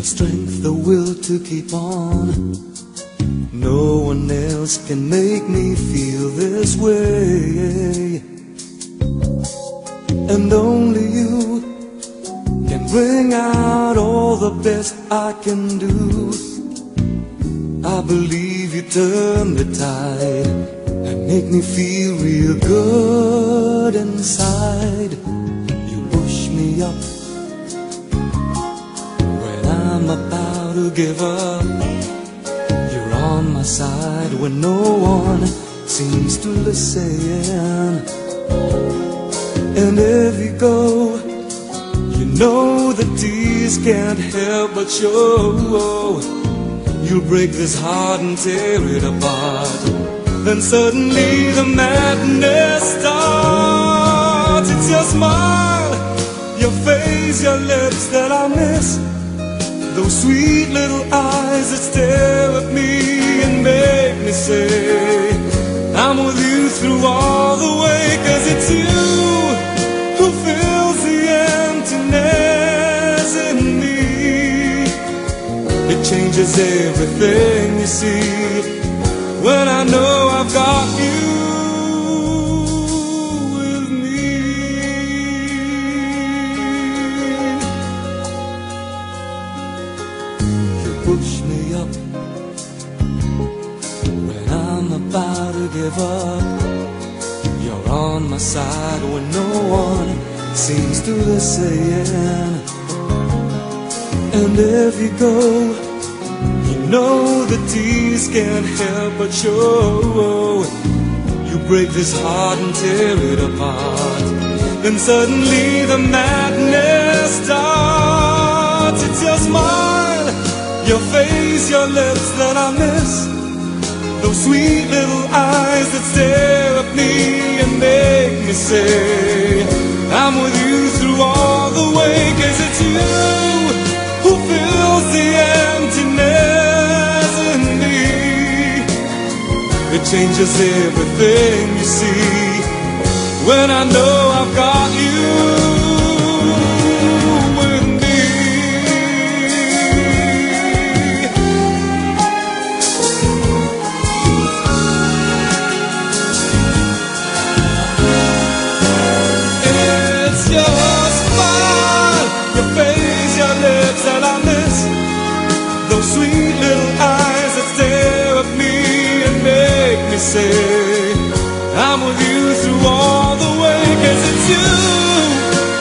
the strength, the will to keep on. No one else can make me feel this way, and only you can bring out all the best I can do. I believe you turn the tide and make me feel real good inside. You push me up when I'm about to give up. You're on my side when no one seems to listen. And if you go, you know the tears can't help but show. You'll break this heart and tear it apart. Then suddenly the madness starts. It's your smile, your face, your lips that I miss. Those sweet little eyes that stare at me and make me say I'm with you through all the way. 'Cause it's you who fills the emptiness in me. It changes everything, you see, when I know I've got you with me. You push me up when I'm about to give up. You're on my side when no one seems to listen. And if you go, you know the tears can't help but show. You break this heart and tear it apart. Then suddenly the madness starts. It's your smile, your face, your lips that I miss. Those sweet little eyes that stare at me and make me say I'm with you through all the way. 'Cause it's you who fills the emptiness in me. It changes everything, you see, when I know I've got you with me. It's your smile, your face, your lips that I miss. Those sweet little eyes that stare at me and make me say I'm with you through all the way. 'Cause it's you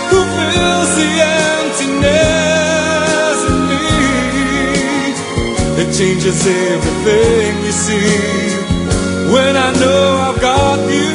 who fills the emptiness in me. It changes everything, you see, when I know I've got you.